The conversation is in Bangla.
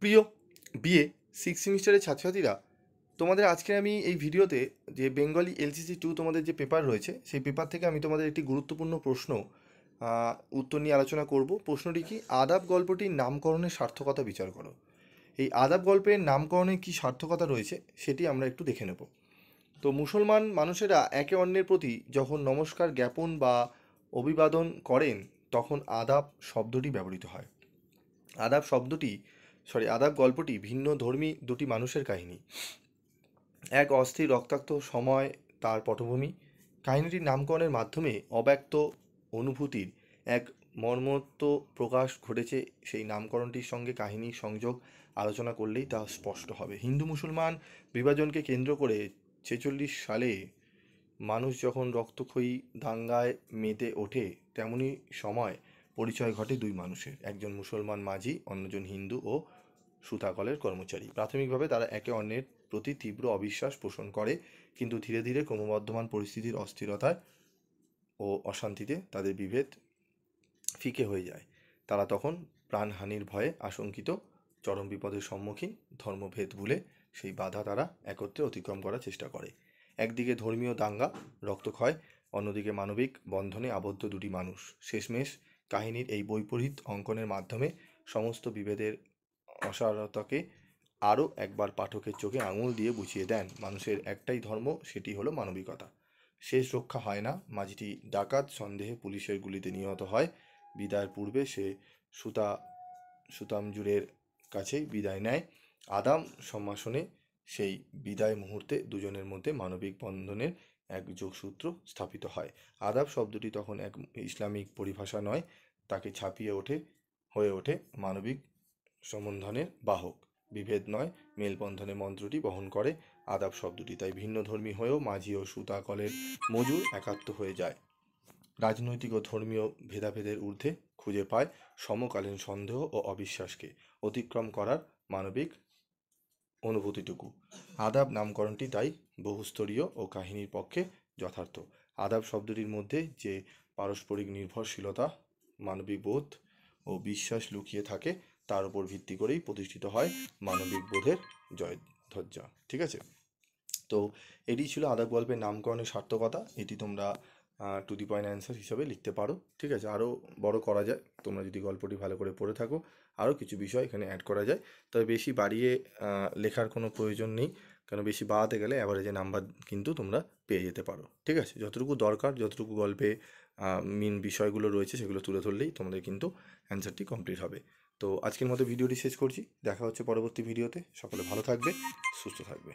প্রিয় বিএ সিক্স সেমিস্টারের ছাত্রছাত্রীরা, তোমাদের আজকে আমি এই ভিডিওতে যে বেঙ্গলি LCC 2 তোমাদের যে পেপার রয়েছে সেই পেপার থেকে আমি তোমাদের একটি গুরুত্বপূর্ণ প্রশ্ন উত্তর নিয়ে আলোচনা করব। প্রশ্নটি কি, আদাব গল্পটির নামকরণের সার্থকতা বিচার করো। এই আদাব গল্পের নামকরণে কি সার্থকতা রয়েছে সেটি আমরা একটু দেখে নেব। তো মুসলমান মানুষেরা একে অন্যের প্রতি যখন নমস্কার জ্ঞাপন বা অভিবাদন করেন তখন আদাব শব্দটি ব্যবহৃত হয়। আদাব গল্পটি ভিন্ন ধর্মী দুটি মানুষের কাহিনী। এক অস্থির রক্তাক্ত সময় তার পটভূমি। কাহিনীটির নামকরণের মাধ্যমে অব্যক্ত অনুভূতির এক মর্মত্ব প্রকাশ ঘটেছে। সেই নামকরণটির সঙ্গে কাহিনীর সংযোগ আলোচনা করলেই তা স্পষ্ট হবে। হিন্দু মুসলমান বিভাজনকে কেন্দ্র করে 46 সালে মানুষ যখন রক্তক্ষয়ী দাঙ্গায় মেতে ওঠে, তেমনি সময় পরিচয় ঘটে দুই মানুষের, একজন মুসলমান মাঝি, অন্যজন হিন্দু ও সুতাকলের কর্মচারী। প্রাথমিকভাবে তারা একে অন্যের প্রতি তীব্র অবিশ্বাস পোষণ করে, কিন্তু ধীরে ধীরে ক্রমবর্ধমান পরিস্থিতির অস্থিরতায় ও অশান্তিতে তাদের বিভেদ ফিকে হয়ে যায়। তারা তখন প্রাণহানির ভয়ে আশঙ্কিত, চরম বিপদের সম্মুখীন। ধর্মভেদ ভুলে সেই বাধা তারা একত্রে অতিক্রম করার চেষ্টা করে। একদিকে ধর্মীয় দাঙ্গা, রক্তক্ষয়, অন্যদিকে মানবিক বন্ধনে আবদ্ধ দুটি মানুষ। শেষমেশ কাহিনীর এই বৈপরীত অঙ্কনের মাধ্যমে সমস্ত বিভেদের অসারতাকে আরও একবার পাঠকের চোখে আঙুল দিয়ে বুঝিয়ে দেন মানুষের একটাই ধর্ম, সেটি হলো মানবিকতা। শেষ রক্ষা হয় না। মাঝিটি ডাকাত সন্দেহে পুলিশের গুলিতে নিহত হয়। বিদায়ের পূর্বে সে সুতামজুরের কাছেই বিদায় নেয়। আদাম সম্ভাষণে সেই বিদায় মুহূর্তে দুজনের মধ্যে মানবিক বন্ধনের এক যোগসূত্র স্থাপিত হয়। আদাব শব্দটি তখন এক ইসলামিক পরিভাষা নয়, তাকে ছাপিয়ে হয়ে ওঠে মানবিক সম্বন্ধনের বাহক। বিভেদ নয়, মেলবন্ধনের মন্ত্রটি বহন করে আদাব শব্দটি। তাই ভিন্ন ধর্মী হয়েও মাঝি ও সুতাকলের মজুর একাত্ম হয়ে যায়। রাজনৈতিক ও ধর্মীয় ভেদাভেদের ঊর্ধ্বে খুঁজে পায় সমকালীন সন্দেহ ও অবিশ্বাসকে অতিক্রম করার মানবিক অনুভূতিটুকু। আদাব নামকরণটি তাই বহুস্তরীয় ও কাহিনীর পক্ষে যথার্থ। আদাব শব্দটির মধ্যে যে পারস্পরিক নির্ভরশীলতা, মানবিক বোধ ও বিশ্বাস লুকিয়ে থাকে, তার উপর ভিত্তি করেই প্রতিষ্ঠিত হয় মানবিক বোধের জয়ধ্বজা। ঠিক আছে, তো এটি ছিল আদাব গল্পের নামকরণের সার্থকতা। এটি তোমরা টু দি পয়েন্ট অ্যান্সার হিসাবে লিখতে পারো। ঠিক আছে, আরও বড় করা যায় তোমরা যদি গল্পটি ভালো করে পড়ে থাকো। আরও কিছু বিষয় এখানে অ্যাড করা যায়, তবে বেশি বাড়িয়ে লেখার কোনো প্রয়োজন নেই, কারণ বেশি বাড়াতে গেলে অ্যাভারেজে নাম্বার কিন্তু তোমরা পেয়ে যেতে পারো। ঠিক আছে, যতটুকু দরকার, যতটুকু গল্পে মেন বিষয়গুলো রয়েছে সেগুলো তুলে ধরলেই তোমাদের কিন্তু অ্যান্সারটি কমপ্লিট হবে। তো আজকের মতো ভিডিওটি শেষ করছি। দেখা হচ্ছে পরবর্তী ভিডিওতে। সকলে ভালো থাকবে, সুস্থ থাকবে।